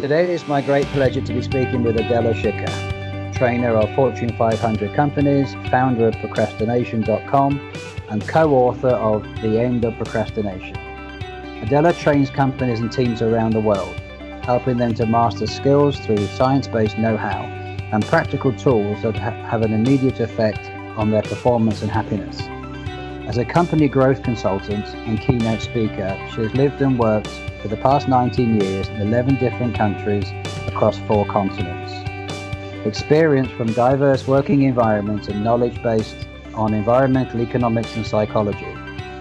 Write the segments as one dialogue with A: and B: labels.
A: Today it is my great pleasure to be speaking with Adela Schicker, trainer of Fortune 500 companies, founder of procrastination.com, and co-author of The End of Procrastination. Adela trains companies and teams around the world, helping them to master skills through science-based know-how and practical tools that have an immediate effect on their performance and happiness. As a company growth consultant and keynote speaker, she has lived and worked for the past 19 years in 11 different countries across 4 continents. Experience from diverse working environments and knowledge based on environmental economics and psychology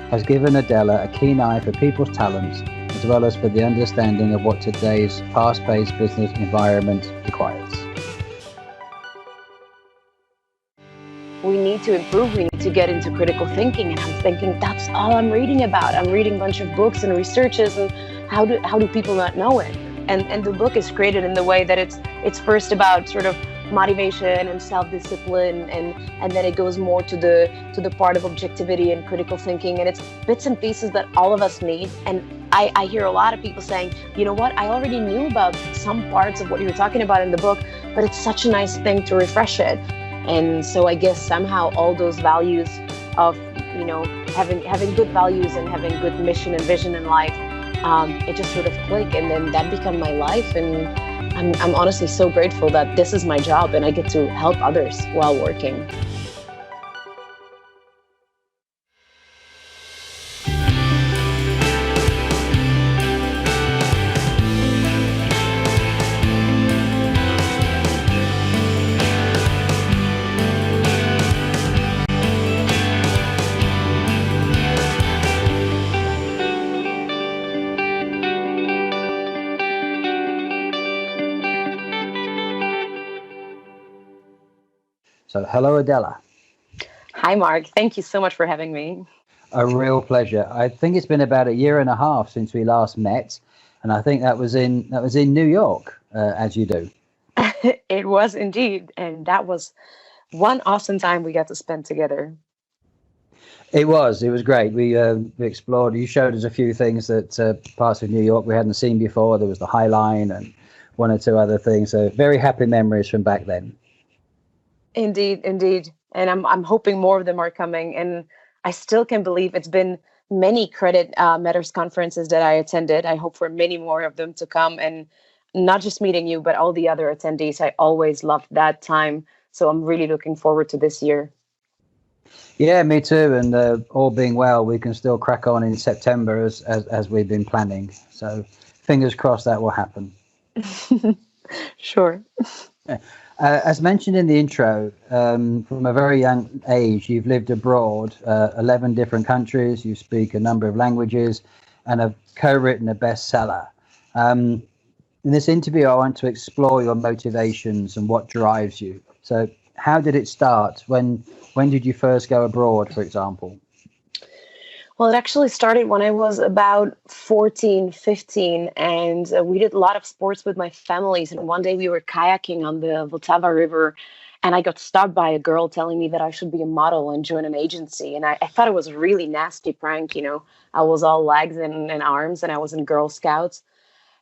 A: has given Adela a keen eye for people's talents as well as for the understanding of what today's fast-paced business environment requires.
B: We need to improve, we need to get into critical thinking, and I'm thinking that's all I'm reading about. I'm reading a bunch of books and researches, and how do people not know it? And the book is created in the way that it's first about sort of motivation and self-discipline, and then it goes more to the part of objectivity and critical thinking, and it's bits and pieces that all of us need. And I hear a lot of people saying, you know what, I already knew about some parts of what you were talking about in the book, but it's such a nice thing to refresh it. And so I guess somehow all those values of, you know, having good values and having good mission and vision in life, it just sort of clicked, and then that became my life. And I'm honestly so grateful that this is my job and I get to help others while working.
A: So hello, Adela.
B: Hi, Mark. Thank you so much for having me.
A: A real pleasure. I think it's been about a year and a half since we last met, and I think that was in New York, as you do.
B: It was indeed, and that was one awesome time we got to spend together.
A: It was great. We explored. You showed us a few things that parts of New York we hadn't seen before. There was the High Line and one or two other things. So very happy memories from back then.
B: Indeed. And I'm hoping more of them are coming. And I still can't believe it's been many Credit Matters conferences that I attended. I hope for many more of them to come. And not just meeting you, but all the other attendees. I always loved that time. So I'm really looking forward to this year.
A: Yeah, me too. And all being well, we can still crack on in September as we've been planning. So fingers crossed that will happen.
B: Sure.
A: As mentioned in the intro, from a very young age, you've lived abroad, 11 different countries, you speak a number of languages, and have co-written a bestseller. In this interview, I want to explore your motivations and what drives you. So how did it start? When did you first go abroad, for example?
B: Well, it actually started when I was about 14, 15, and we did a lot of sports with my families. And one day we were kayaking on the Vltava River, and I got stopped by a girl telling me that I should be a model and join an agency. And I thought it was a really nasty prank, you know. I was all legs and arms, and I was in Girl Scouts.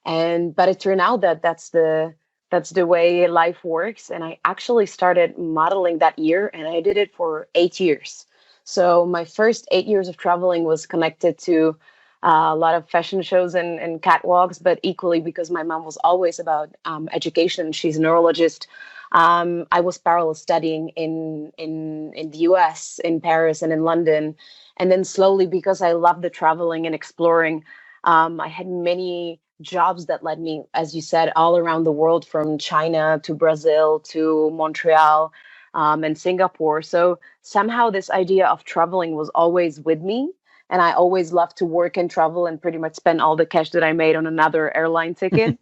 B: But it turned out that that's the way life works. And I actually started modeling that year, and I did it for 8 years. So my first 8 years of traveling was connected to a lot of fashion shows and catwalks, but equally because my mom was always about education. She's a neurologist. I was parallel studying in the US, in Paris and in London. And then slowly, because I loved the traveling and exploring, I had many jobs that led me, as you said, all around the world, from China to Brazil to Montreal. And Singapore. So somehow this idea of traveling was always with me. And I always loved to work and travel and pretty much spend all the cash that I made on another airline ticket.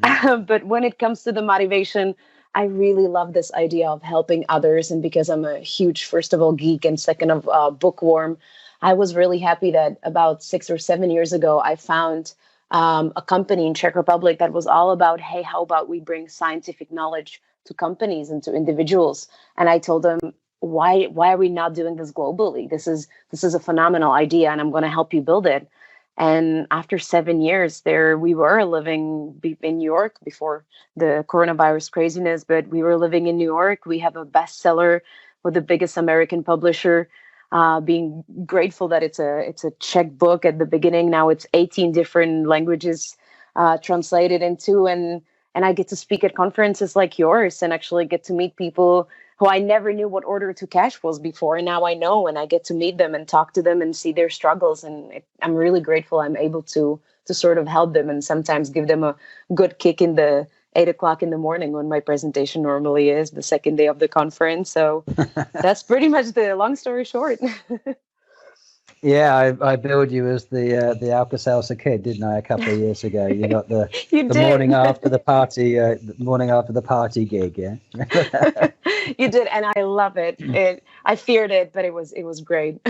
B: But when it comes to the motivation, I really love this idea of helping others. And because I'm a huge, first of all, geek and second of bookworm, I was really happy that about 6 or 7 years ago, I found a company in Czech Republic that was all about, hey, how about we bring scientific knowledge to companies and to individuals? And I told them, why are we not doing this globally? This is a phenomenal idea, and I'm going to help you build it. And after 7 years there, we were living in New York before the coronavirus craziness, but we were living in New York. We have a bestseller with the biggest American publisher. Being grateful that it's a Czech book at the beginning. Now it's 18 different languages translated into, and I get to speak at conferences like yours and actually get to meet people who I never knew what order to cash was before. And now I know, and I get to meet them and talk to them and see their struggles. And I'm really grateful I'm able to sort of help them and sometimes give them a good kick in the 8 o'clock in the morning when my presentation normally is the second day of the conference. So that's pretty much the long story short.
A: Yeah, I billed you as the Alka-Seltzer kid, didn't I? A couple of years ago, you got the morning after the party, gig. Yeah,
B: you did, and I love it. I feared it, but it was great.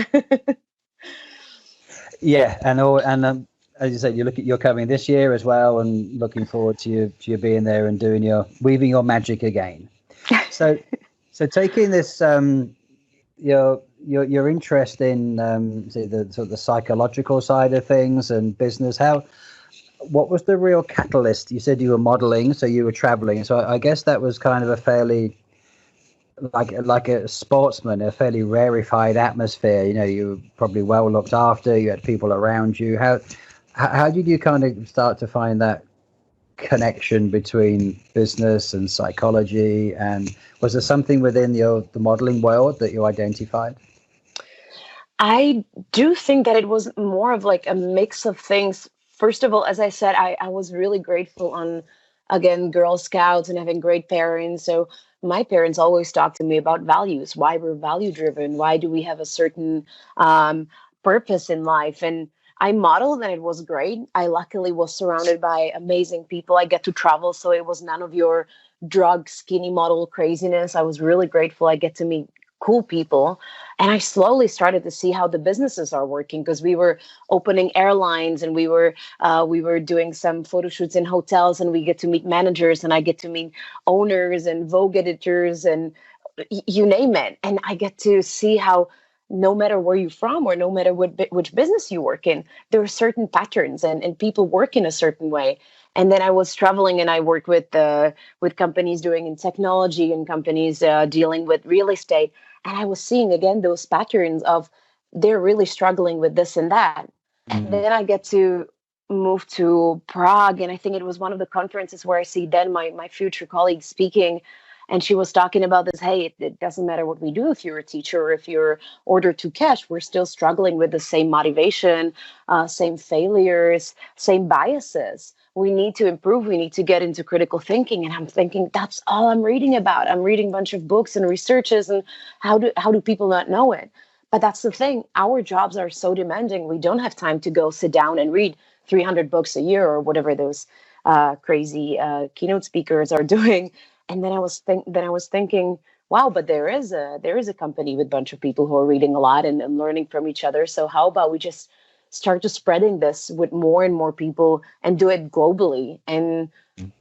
A: Yeah, and as you said, you're coming this year as well, and looking forward to you being there and weaving your magic again. So taking this your interest in the sort of the psychological side of things and business. What was the real catalyst? You said you were modeling, so you were traveling. So I guess that was kind of a fairly like a sportsman, a fairly rarefied atmosphere. You were probably well looked after. You had people around you. How did you kind of start to find that connection between business and psychology? And was there something within the modeling world that you identified?
B: I do think that it was more of like a mix of things. First of all, as I said, I was really grateful on, again, Girl Scouts and having great parents. So my parents always talked to me about values, why we're value driven, why do we have a certain purpose in life. And I modeled and it was great. I luckily was surrounded by amazing people. I get to travel, so it was none of your drug skinny model craziness. I was really grateful. I get to meet cool people. And I slowly started to see how the businesses are working, because we were opening airlines and we were doing some photo shoots in hotels, and we get to meet managers, and I get to meet owners and Vogue editors and you name it. And I get to see how no matter where you're from or no matter which business you work in, there are certain patterns and people work in a certain way. And then I was traveling and I worked with companies doing in technology and companies dealing with real estate. And I was seeing again those patterns of they're really struggling with this and that. And then I get to move to Prague. And I think it was one of the conferences where I see then my future colleague speaking. And she was talking about this, hey, it doesn't matter what we do if you're a teacher or if you're order to cash, we're still struggling with the same motivation, same failures, same biases. We need to improve. We need to get into critical thinking. And I'm thinking, that's all I'm reading about. I'm reading a bunch of books and researches, and how do people not know it? But that's the thing. Our jobs are so demanding. We don't have time to go sit down and read 300 books a year or whatever those crazy keynote speakers are doing. And then I was thinking, wow, but there is a company with a bunch of people who are reading a lot and learning from each other. So how about we just start to spreading this with more and more people and do it globally? And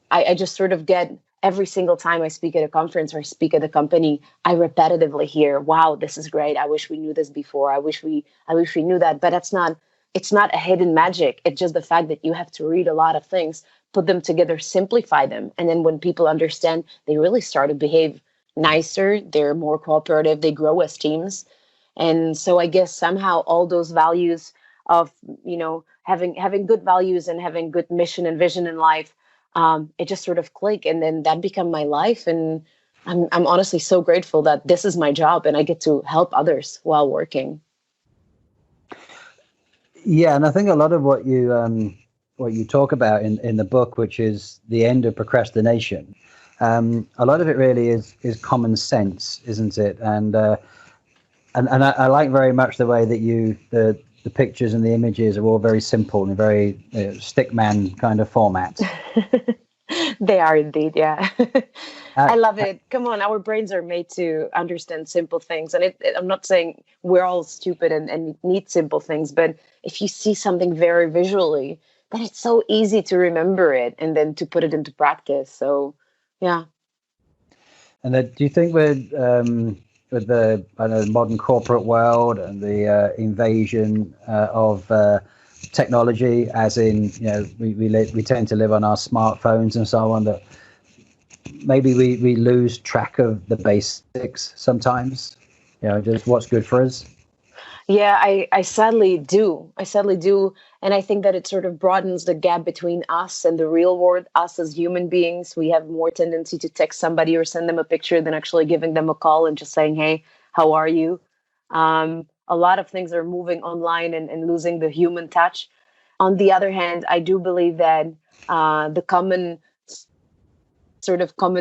B: I just sort of get every single time I speak at a conference or I speak at a company, I repetitively hear, wow, this is great. I wish we knew this before. I wish we knew that. But it's not a hidden magic. It's just the fact that you have to read a lot of things, put them together, simplify them. And then when people understand, they really start to behave nicer. They're more cooperative. They grow as teams. And so I guess somehow all those values of, having good values and having good mission and vision in life, it just sort of clicked. And then that became my life. And I'm honestly so grateful that this is my job and I get to help others while working.
A: Yeah, and I think a lot of what you talk about in the book, which is the end of procrastination, a lot of it really is common sense, isn't it? And I like very much the way that the pictures and the images are all very simple and very stickman kind of format.
B: They are indeed, yeah. I love it. Come on, our brains are made to understand simple things. And I'm not saying we're all stupid and need simple things, but if you see something very visually, then it's so easy to remember it and then to put it into practice. So, yeah.
A: And do you think with the modern corporate world and the invasion of technology, as in, we tend to live on our smartphones and so on, that maybe we lose track of the basics sometimes, just what's good for us?
B: Yeah, I sadly do. I sadly do. And I think that it sort of broadens the gap between us and the real world. Us as human beings, we have more tendency to text somebody or send them a picture than actually giving them a call and just saying, hey, how are you? A lot of things are moving online and losing the human touch. On the other hand, I do believe that the common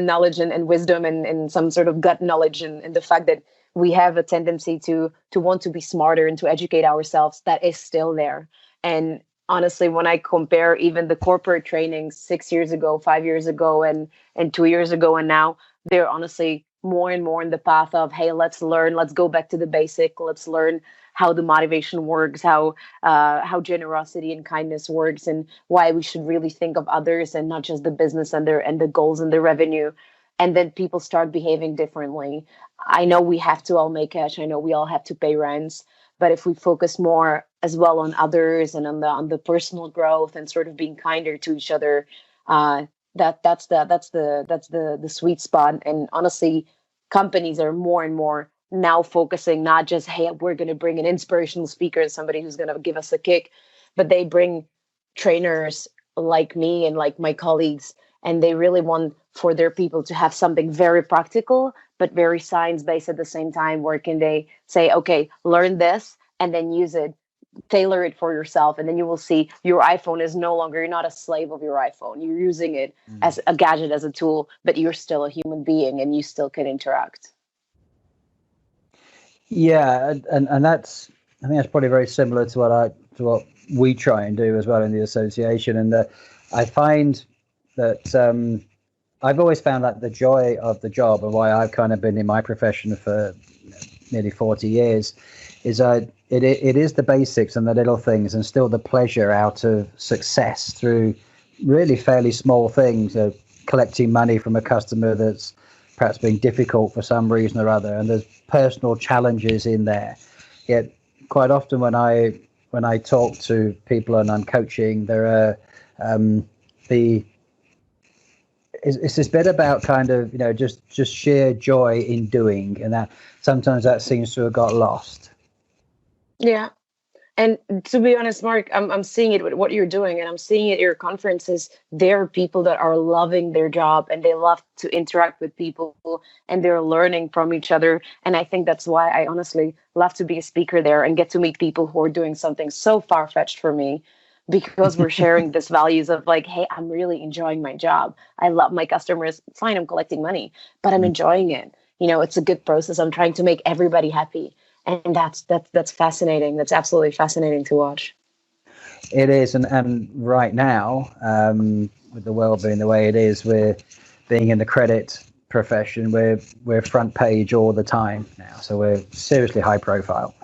B: knowledge and wisdom and some sort of gut knowledge and the fact that we have a tendency to want to be smarter and to educate ourselves, that is still there. And honestly, when I compare even the corporate training 6 years ago, 5 years ago, and 2 years ago, and now, they're honestly more and more in the path of, hey, let's learn, let's go back to the basic, let's learn how the motivation works, how generosity and kindness works, and why we should really think of others and not just the business and the goals and the revenue. And then people start behaving differently. I know we have to all make cash. I know we all have to pay rents. But if we focus more as well on others and on the personal growth and sort of being kinder to each other, that's the sweet spot. And honestly, companies are more and more now focusing not just, hey, we're going to bring an inspirational speaker, somebody who's going to give us a kick, but they bring trainers like me and like my colleagues, and they really want for their people to have something very practical but very science-based at the same time. Where can they say, okay, learn this and then use it, tailor it for yourself, and then you will see your iPhone is no longer, you're not a slave of your iPhone, you're using it as a gadget, as a tool, but you're still a human being and you still can interact.
A: Yeah, and that's, I think that's probably very similar to what we try and do as well in the association. And I find that I've always found that the joy of the job, and why I've kind of been in my profession for nearly 40 years, is it is the basics and the little things, and still the pleasure out of success through really fairly small things, collecting money from a customer that's perhaps being difficult for some reason or other, and there's personal challenges in there. Yet quite often when I talk to people and I'm coaching, there are it's this bit about kind of just sheer joy in doing, and that sometimes that seems to have got lost.
B: Yeah. And to be honest, Mark, I'm seeing it with what you're doing, and I'm seeing it at your conferences. There are people that are loving their job and they love to interact with people and they're learning from each other. And I think that's why I honestly love to be a speaker there and get to meet people who are doing something so far-fetched for me, because we're sharing this values of like, hey, I'm really enjoying my job. I love my customers. Fine, I'm collecting money, but I'm enjoying it. It's a good process. I'm trying to make everybody happy. And that's fascinating. That's absolutely fascinating to watch.
A: It is, and right now, with the world being the way it is, we're being in the credit profession. We're front page all the time now, so we're seriously high profile.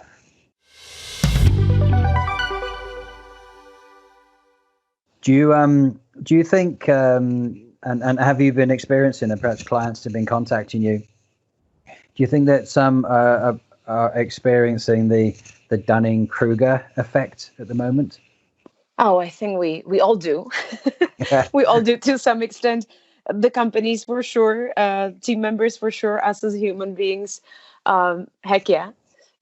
A: Do you think, and have you been experiencing, and perhaps clients have been contacting you? Do you think that some are experiencing the Dunning-Kruger effect at the moment?
B: Oh, I think we all do. We all do to some extent. The companies for sure, team members for sure, us as human beings. Heck yeah.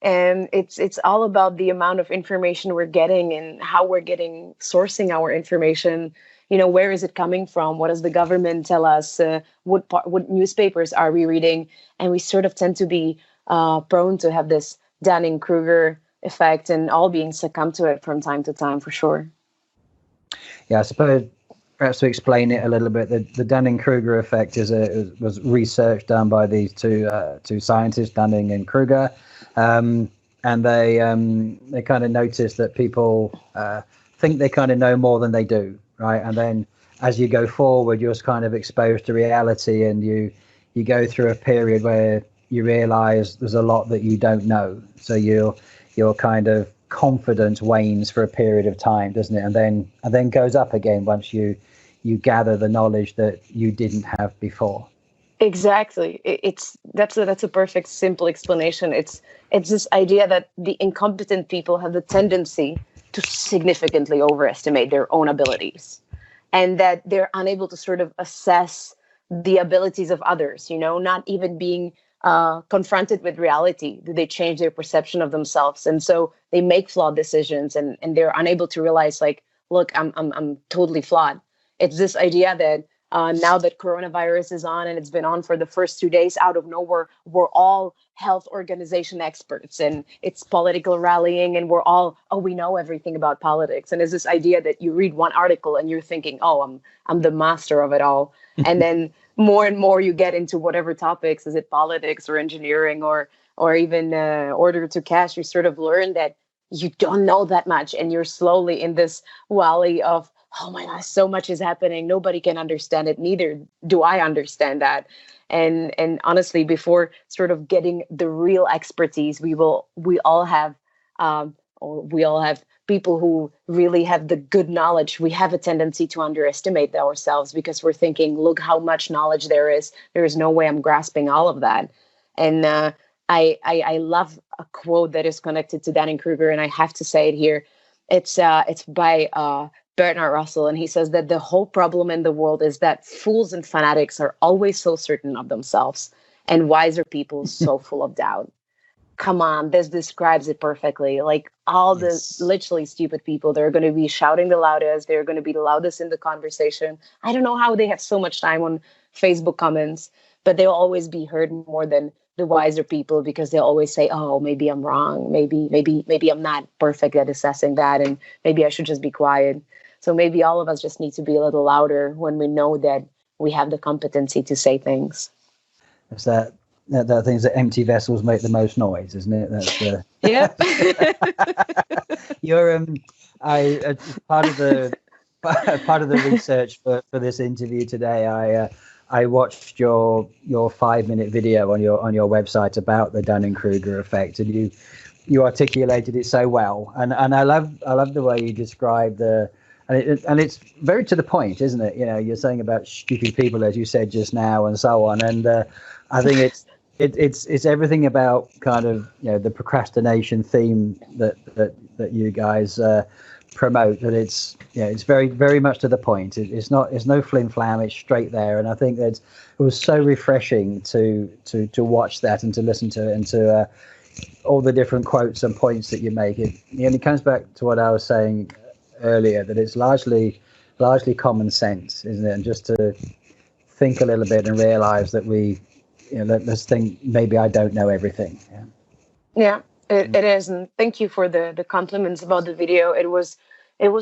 B: And it's all about the amount of information we're getting and how we're sourcing our information. Where is it coming from? What does the government tell us? What newspapers are we reading? And we sort of tend to be prone to have this Dunning-Kruger effect, and all being succumbed to it from time to time, for sure.
A: Yeah, I suppose perhaps to explain it a little bit, the Dunning-Kruger effect was research done by these two scientists, Dunning and Kruger, and they kind of noticed that people think they kind of know more than they do, right? And then as you go forward, you're kind of exposed to reality, and you go through a period where you realize there's a lot that you don't know. So your kind of confidence wanes for a period of time, doesn't it? And then goes up again once you gather the knowledge that you didn't have before.
B: Exactly. That's a perfect, simple explanation. It's this idea that the incompetent people have the tendency to significantly overestimate their own abilities, and that they're unable to sort of assess the abilities of others, not even being confronted with reality. Do they change their perception of themselves? And so they make flawed decisions, and they're unable to realize, like, look, I'm totally flawed. It's this idea that now that coronavirus is on, and it's been on for the first 2 days, out of nowhere, we're all health organization experts, and it's political rallying, and we're all, we know everything about politics. And it's this idea that you read one article and you're thinking, I'm the master of it all. And then more and more you get into whatever topics, is it politics or engineering or even order to cash, you sort of learn that you don't know that much, and you're slowly in this valley of, oh my gosh, so much is happening. Nobody can understand it. Neither do I understand that. And honestly, before sort of getting the real expertise, we all have people who really have the good knowledge. We have a tendency to underestimate ourselves because we're thinking, look how much knowledge there is. There is no way I'm grasping all of that. And I love a quote that is connected to Dunning-Kruger, and I have to say it here. It's by Bernard Russell, and he says that the whole problem in the world is that fools and fanatics are always so certain of themselves, and wiser people so full of doubt. Come on, this describes it perfectly. Like, all the literally stupid people, they're going to be shouting the loudest, they're going to be the loudest in the conversation. I don't know how they have so much time on Facebook comments, but they'll always be heard more than the wiser people, because they'll always say, oh, maybe I'm wrong, maybe I'm not perfect at assessing that, and maybe I should just be quiet. So maybe all of us just need to be a little louder when we know that we have the competency to say things.
A: It's that things that empty vessels make the most noise, isn't it? That's
B: yeah.
A: You're part of the research for this interview today. I watched your 5-minute video on your website about the Dunning-Kruger effect, and you articulated it so well. And I love the way you describe and it's very to the point, isn't it? You're saying about stupid people, as you said just now, and so on. And I think it's everything about kind of the procrastination theme that you guys promote. That it's very very much to the point. It's no flim flam. It's straight there. And I think that it was so refreshing to watch that and to listen to it, and to all the different quotes and points that you make. It comes back to what I was saying earlier, that it's largely common sense, isn't it? And just to think a little bit and realize that let's think, maybe I don't know everything.
B: Yeah, it is. And thank you for the compliments about the video. It was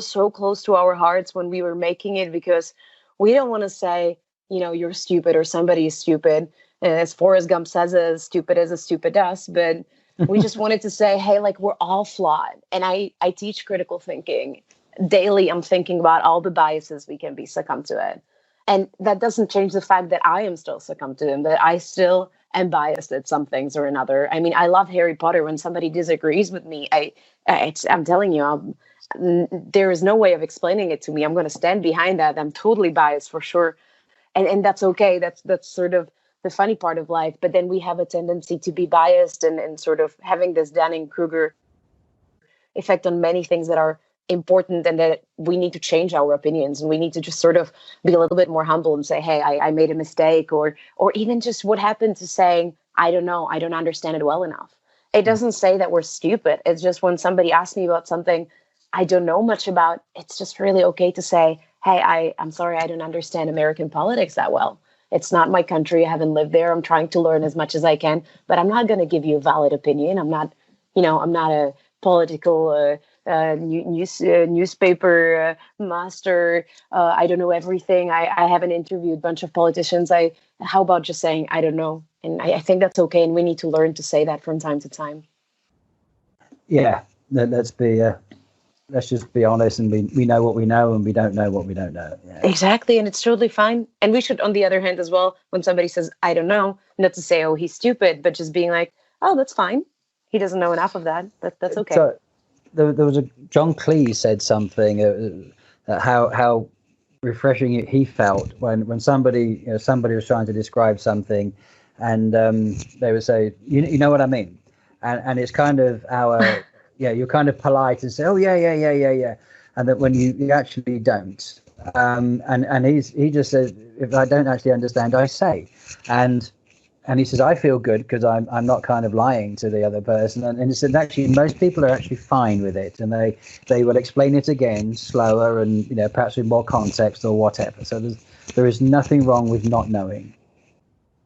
B: so close to our hearts when we were making it, because we don't want to say, you're stupid or somebody is stupid. As Forrest Gump says, as stupid as a stupid does, but we just wanted to say, hey, like, we're all flawed. And I teach critical thinking. Daily, I'm thinking about all the biases we can be succumb to it. And that doesn't change the fact that I am still succumbed to them, that I still am biased at some things or another. I mean, I love Harry Potter. When somebody disagrees with me, I'm telling you, there is no way of explaining it to me. I'm going to stand behind that. I'm totally biased for sure. And that's okay. That's sort of the funny part of life. But then we have a tendency to be biased and sort of having this Dunning-Kruger effect on many things that are important, and that we need to change our opinions, and we need to just sort of be a little bit more humble and say, hey, I made a mistake, or even just what happened to saying, I don't know, I don't understand it well enough. It doesn't say that we're stupid. It's just when somebody asks me about something I don't know much about, it's just really okay to say, hey, I'm sorry, I don't understand American politics that well. It's not my country. I haven't lived there. I'm trying to learn as much as I can, but I'm not going to give you a valid opinion. I'm not a political newspaper master. I don't know everything. I haven't interviewed a bunch of politicians. How about just saying, I don't know? And I think that's okay. And we need to learn to say that from time to time.
A: Yeah, let's just be honest, and we know what we know, and we don't know what we don't know. Yeah.
B: Exactly. And it's totally fine. And we should, on the other hand as well, when somebody says, I don't know, not to say, oh, he's stupid, but just being like, oh, that's fine. He doesn't know enough of that. That's okay.
A: So, there was John Cleese said something how refreshing he felt when somebody was trying to describe something, and they would say, you know what I mean, and it's kind of our you're kind of polite and say, oh yeah, and that when you actually don't. And he just says, if I don't actually understand, I say, and he says, I feel good because I'm not kind of lying to the other person. And he said, actually, most people are actually fine with it, and they will explain it again slower and perhaps with more context or whatever. So there is nothing wrong with not knowing.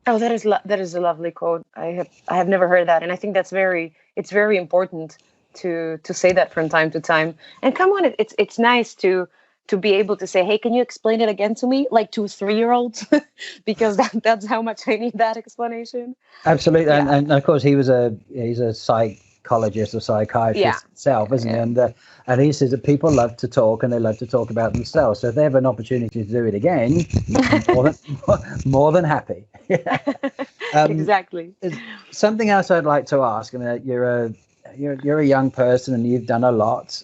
B: Oh, that is a lovely quote. I have never heard that, and I think it's very important to say that from time to time. And come on, it's nice to be able to say, hey, can you explain it again to me, like to 3-year-olds, because that's how much I need that explanation.
A: Absolutely, yeah. and of course he's a psychologist or psychiatrist himself, isn't he? And he says that people love to talk, and they love to talk about themselves. So if they have an opportunity to do it again, more than happy.
B: Exactly.
A: Something else I'd like to ask. I mean, you're a young person, and you've done a lot.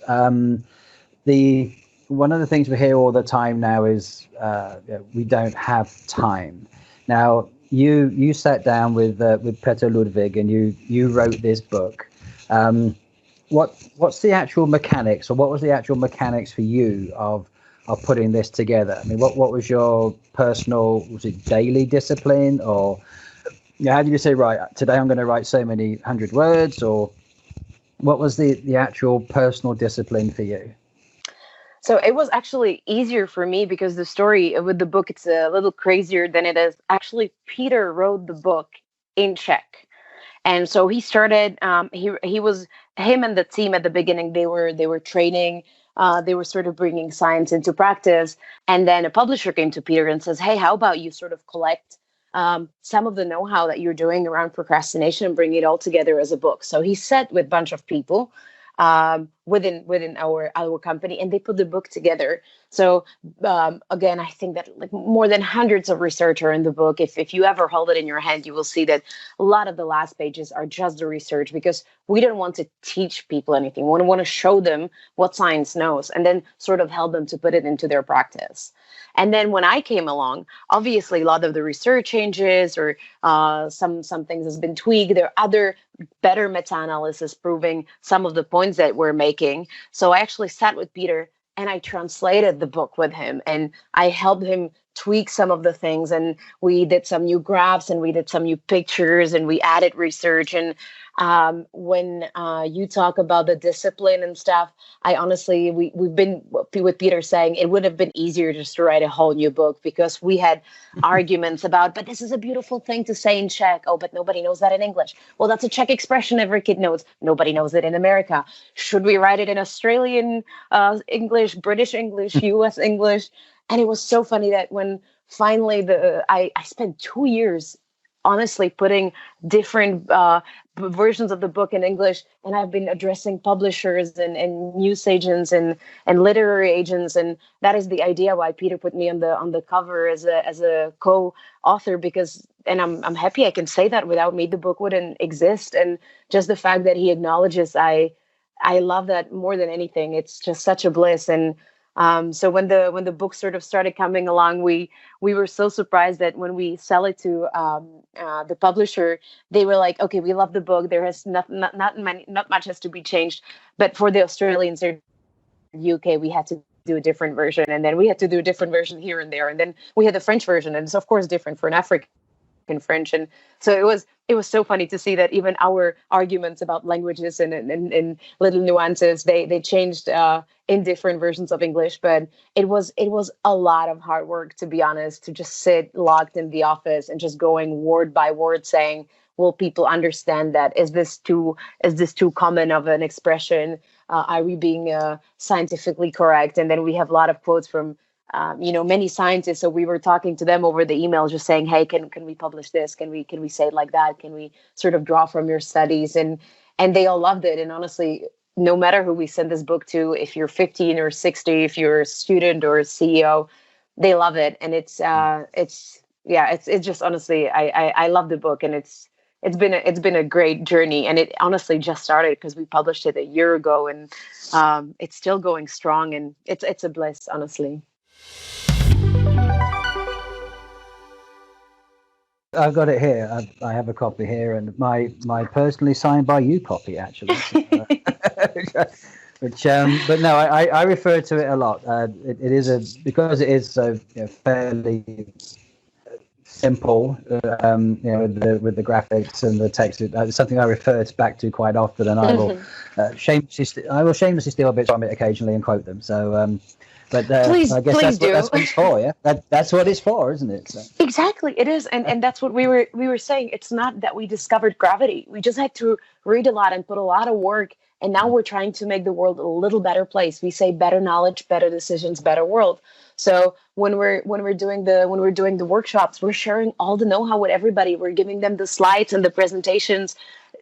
A: One of the things we hear all the time now is we don't have time. Now, you sat down with Peter Ludwig, and you wrote this book. What's the actual mechanics, or what was the actual mechanics for you of putting this together? I mean, what was your personal, was it daily discipline, or how did you say, right, today I'm going to write so many 100 words, or what was the actual personal discipline for you?
B: So it was actually easier for me because the story with the book, it's a little crazier than it is. Actually, Peter wrote the book in Czech. And so he started, he was, him and the team at the beginning, they were training, they were sort of bringing science into practice. And then a publisher came to Peter and says, hey, how about you sort of collect some of the know-how that you're doing around procrastination and bring it all together as a book. So he sat with a bunch of people within our company, and they put the book together. So again, I think that like more than hundreds of research are in the book. If you ever hold it in your hand, you will see that a lot of the last pages are just the research, because we don't want to teach people anything. We want to show them what science knows and then sort of help them to put it into their practice. And then when I came along, obviously a lot of the research changes, or some things has been tweaked. There are other better meta-analysis proving some of the points that we're making. So I actually sat with Peter and I translated the book with him, and I helped him tweak some of the things. And we did some new graphs, and we did some new pictures, and we added research. And when you talk about the discipline and stuff, I honestly, we've been with Peter saying it would have been easier just to write a whole new book, because we had arguments about, but this is a beautiful thing to say in Czech. Oh, but nobody knows that in English. Well, that's a Czech expression every kid knows. Nobody knows it in America. Should we write it in Australian English, British English, US English? And it was so funny that when finally I spent 2 years honestly putting different versions of the book in English, and I've been addressing publishers and news agents and literary agents, and that is the idea why Peter put me on the cover as a co-author, because, and I'm happy I can say that, without me the book wouldn't exist. And just the fact that he acknowledges, I love that more than anything. It's just such a bliss. And so when the book sort of started coming along, we were so surprised that when we sell it to the publisher, they were like, okay, we love the book. There has not much has to be changed. But for the Australians or UK, we had to do a different version. And then we had to do a different version here and there. And then we had the French version, and it's of course different for an African French. And so it was so funny to see that even our arguments about languages and little nuances, they changed in different versions of English. But it was a lot of hard work, to be honest, to just sit locked in the office and just going word by word saying, will people understand that? Is this too common of an expression? Are we being scientifically correct? And then we have a lot of quotes from many scientists. So we were talking to them over the email, just saying, hey, can we publish this? Can we say it like that? Can we sort of draw from your studies? And they all loved it. And honestly, no matter who we send this book to, if you're 15 or 60, if you're a student or a CEO, they love it. And it's just honestly, I love the book, and it's been a great journey. And it honestly just started because we published it a year ago, and it's still going strong, and it's a bliss, honestly.
A: I've got it here. I have a copy here, and my personally signed by you copy, actually. But no, I refer to it a lot. It is because it is so fairly simple, with the graphics and the text. It's something I refer back to quite often, and I will shamelessly steal bits from it occasionally and quote them. So,
B: Please,
A: I guess
B: please
A: that's what it's for. Yeah, that's what it's for, isn't it? So.
B: Exactly, it is, and that's what we were saying. It's not that we discovered gravity. We just had to read a lot and put a lot of work, and now we're trying to make the world a little better place. We say better knowledge, better decisions, better world. So when we're doing the workshops, we're sharing all the know-how with everybody. We're giving them the slides and the presentations.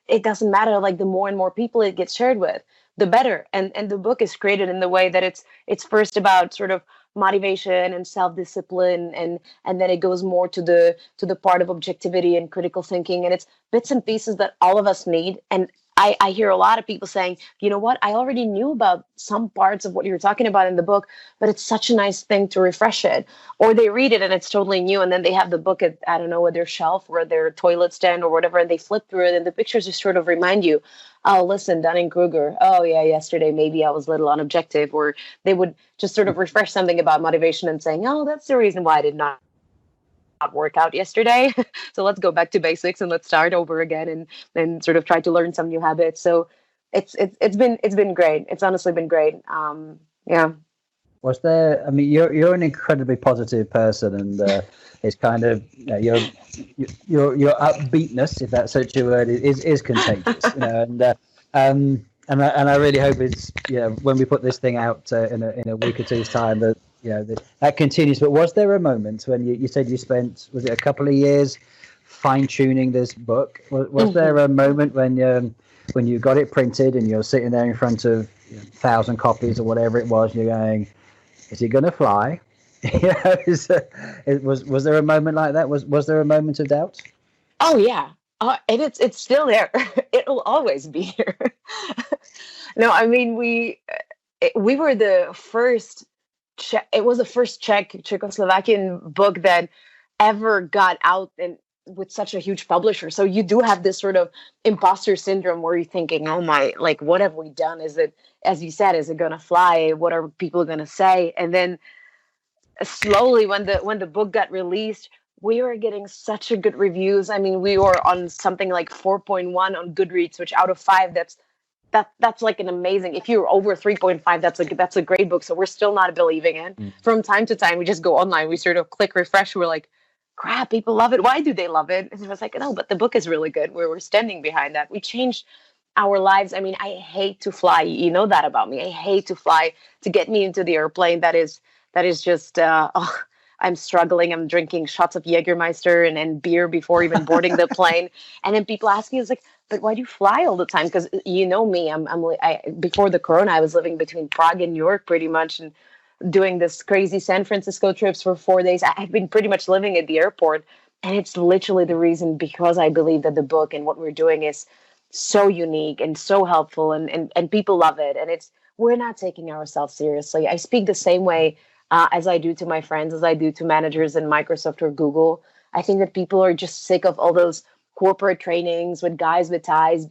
B: It doesn't matter. Like, the more and more people it gets shared with, the better. And the book is created in the way that it's first about sort of motivation and self-discipline, and then it goes more to the part of objectivity and critical thinking, and it's bits and pieces that all of us need. And I hear a lot of people saying, you know what, I already knew about some parts of what you were talking about in the book, but it's such a nice thing to refresh it. Or they read it and it's totally new, and then they have the book at, I don't know, at their shelf or their toilet stand or whatever, and they flip through it, and the pictures just sort of remind you, oh, listen, Dunning-Kruger, oh yeah, yesterday maybe I was a little unobjective. Or they would just sort of refresh something about motivation and saying, oh, that's the reason why I did not work out yesterday. So let's go back to basics and let's start over again, and sort of try to learn some new habits. So it's been great. It's honestly been great. Yeah.
A: Was there? I mean, you're an incredibly positive person, and it's kind of your upbeatness, if that's such a word, is contagious. And I really hope it's when we put this thing out in a week or two's time that that continues. But was there a moment when you said you spent, was it a couple of years fine tuning this book? Was there a moment when you got it printed and you're sitting there in front of 1,000 copies or whatever it was, and you're going, is it going to fly? Was there a moment like that? Was there a moment of doubt?
B: Oh yeah, and it's still there. It'll always be here. No, I mean we were the first. It was the first Czechoslovakian book that ever got out and with such a huge publisher. So you do have this sort of imposter syndrome where you're thinking, oh my, like, what have we done? Is it, as you said, is it going to fly? What are people going to say? And then slowly when the book got released, we were getting such a good reviews. I mean, we were on something like 4.1 on Goodreads, which out of 5, that's like an amazing. If you're over 3.5, that's a great book. So we're still not believing it. From time to time, we just go online, we sort of click refresh. We're like, crap, people love it. Why do they love it? And it was like, no, but the book is really good. We're standing behind that. We changed our lives. I mean, I hate to fly. You know that about me. I hate to fly. To get me into the airplane, that is just. I'm struggling. I'm drinking shots of Jägermeister and beer before even boarding the plane. And then people ask me, it's like, but why do you fly all the time? Because you know me, I before the corona, I was living between Prague and New York pretty much, and doing this crazy San Francisco trips for 4 days. I've been pretty much living at the airport. And it's literally the reason, because I believe that the book and what we're doing is so unique and so helpful, and people love it. And we're not taking ourselves seriously. I speak the same way as I do to my friends, as I do to managers in Microsoft or Google. I think that people are just sick of all those corporate trainings with guys with ties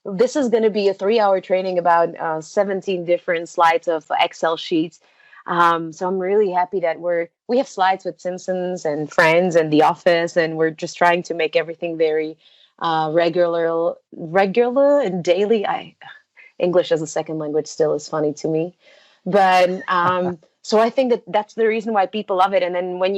B: this is going to be a 3-hour training about 17 different slides of Excel sheets. So I'm really happy that we have slides with Simpsons and Friends and The Office, and we're just trying to make everything very regular and daily. English as a second language still is funny to me, but so I think that's the reason why people love it. And then when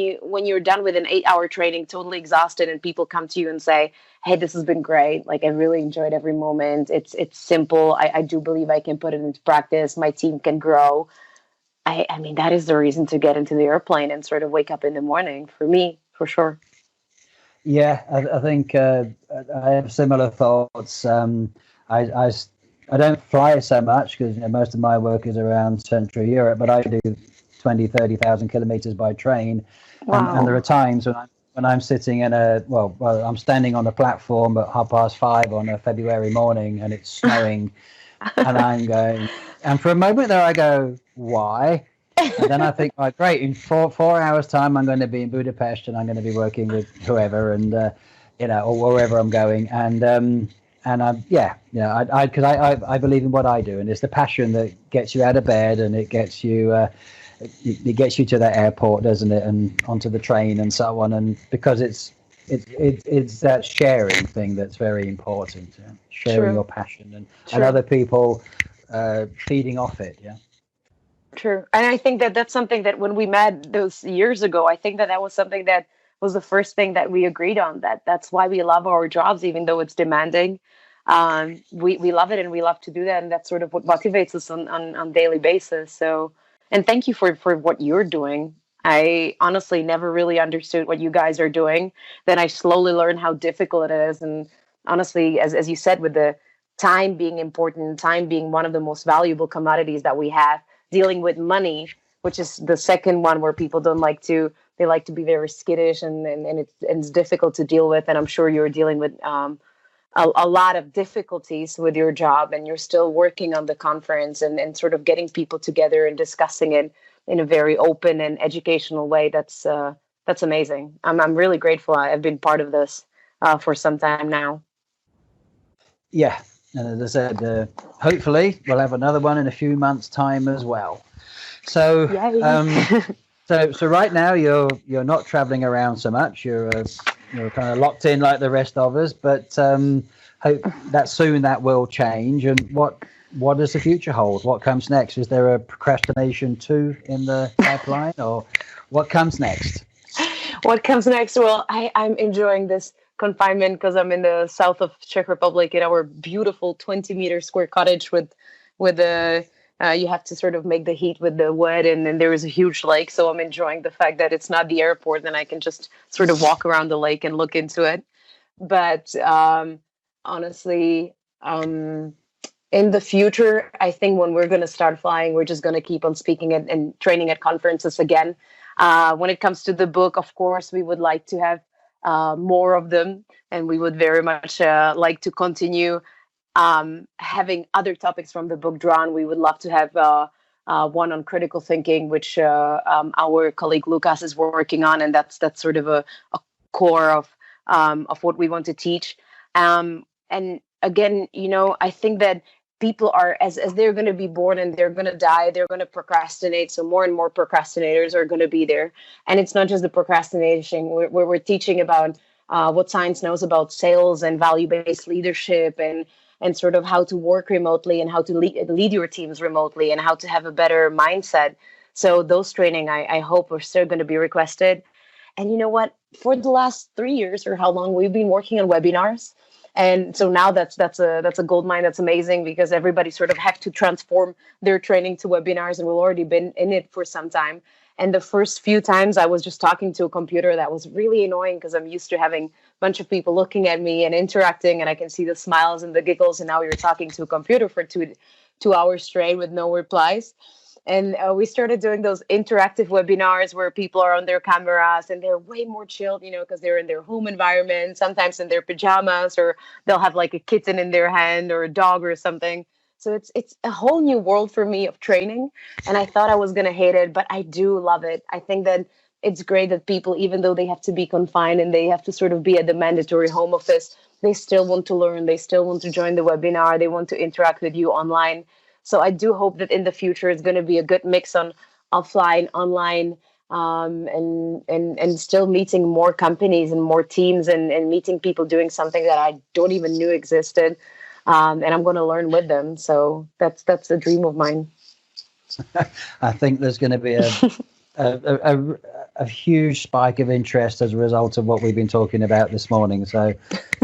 B: you're done with an 8-hour training, totally exhausted, and people come to you and say, hey, this has been great. Like, I really enjoyed every moment. It's simple. I do believe I can put it into practice. My team can grow. I mean, that is the reason to get into the airplane and sort of wake up in the morning for me, for sure.
A: Yeah, I think I have similar thoughts. I don't fly so much because most of my work is around Central Europe, but I do 30,000 kilometers by train. Wow. And there are times when I'm sitting in I'm standing on a platform at 5:30 on a February morning, and it's snowing, and I'm going, and for a moment there I go, why? And then I think, right, great, in 4 hours time I'm going to be in Budapest, and I'm going to be working with whoever, and or wherever I'm going, and I believe in what I do, and it's the passion that gets you out of bed, and it gets you to that airport, doesn't it, and onto the train and so on. And because it's that sharing thing that's very important, sharing your passion and other people feeding off it. Yeah.
B: True. And I think that that's something that when we met those years ago, I think that that was something that was the first thing that we agreed on, that's why we love our jobs, even though it's demanding. We love it, and we love to do that. And that's sort of what motivates us on daily basis. So, and thank you for what you're doing. I honestly never really understood what you guys are doing. Then I slowly learned how difficult it is. And honestly, as you said, with the time being important, time being one of the most valuable commodities that we have, dealing with money, which is the second one where people they like to be very skittish, and it's difficult to deal with. And I'm sure you're dealing with a lot of difficulties with your job, and you're still working on the conference and sort of getting people together and discussing it in a very open and educational way. That's amazing. I'm really grateful. I've been part of this for some time now.
A: Yeah. And as I said, hopefully we'll have another one in a few months' time as well. So, so right now you're not traveling around so much. You're kind of locked in like the rest of us. But hope that soon that will change. And what does the future hold? What comes next? Is there a procrastination 2 in the pipeline, or what comes next?
B: What comes next? Well, I'm enjoying this confinement because I'm in the south of Czech Republic in our beautiful 20-meter square cottage with you have to sort of make the heat with the wood, and then there is a huge lake. So I'm enjoying the fact that it's not the airport, and I can just sort of walk around the lake and look into it. But honestly, in the future, I think when we're going to start flying, we're just going to keep on speaking and training at conferences again. When it comes to the book, of course, we would like to have more of them, and we would very much like to continue having other topics from the book drawn. We would love to have one on critical thinking, which our colleague Lucas is working on, and that's sort of a core of what we want to teach. And again, I think that people are, as they're going to be born and they're going to die, they're going to procrastinate. So more and more procrastinators are going to be there. And it's not just the procrastination. We're teaching about what science knows about sales and value-based leadership, and sort of how to work remotely, and how to lead your teams remotely, and how to have a better mindset. So those training, I hope, are still going to be requested. And you know what? For the last 3 years or how long, we've been working on webinars. And so now that's a gold mine. That's amazing, because everybody sort of have to transform their training to webinars, and we've already been in it for some time. And the first few times I was just talking to a computer, that was really annoying, because I'm used to having a bunch of people looking at me and interacting, and I can see the smiles and the giggles. And now you're talking to a computer for two hours straight with no replies. And we started doing those interactive webinars where people are on their cameras and they're way more chilled, because they're in their home environment, sometimes in their pajamas, or they'll have like a kitten in their hand or a dog or something. So it's a whole new world for me of training. And I thought I was going to hate it, but I do love it. I think that it's great that people, even though they have to be confined and they have to sort of be at the mandatory home office, they still want to learn. They still want to join the webinar. They want to interact with you online. So I do hope that in the future it's going to be a good mix on offline, online, and still meeting more companies and more teams, and meeting people doing something that I don't even knew existed. And I'm going to learn with them. So that's a dream of mine.
A: I think there's going to be a huge spike of interest as a result of what we've been talking about this morning. So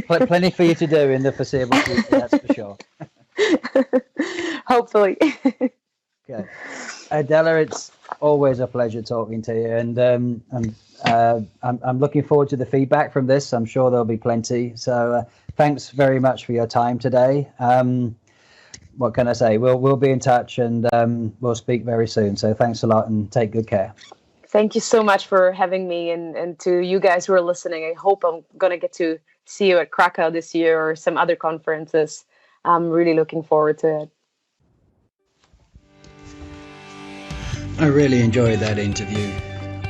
A: plenty for you to do in the foreseeable future, that's for sure.
B: Hopefully.
A: Okay, Adela, it's always a pleasure talking to you, and I'm looking forward to the feedback from this. I'm sure there'll be plenty. So thanks very much for your time today. What can I say? We'll be in touch, and we'll speak very soon. So thanks a lot, and take good care.
B: Thank you so much for having me, and to you guys who are listening. I hope I'm going to get to see you at Krakow this year or some other conferences. I'm really looking forward to it.
A: I really enjoyed that interview.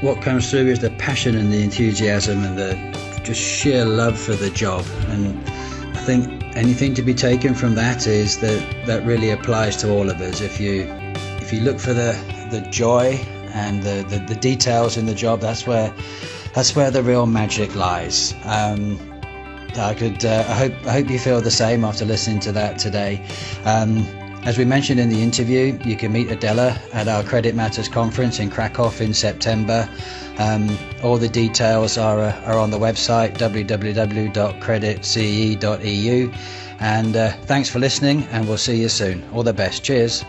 A: What comes through is the passion and the enthusiasm and the just sheer love for the job. And I think anything to be taken from that is that really applies to all of us. If you look for the joy and the details in the job, that's where the real magic lies. I hope you feel the same after listening to that today. As we mentioned in the interview, you can meet Adela at our Credit Matters conference in Krakow in September. All the details are on the website www.creditce.eu. And thanks for listening, and we'll see you soon. All the best. Cheers.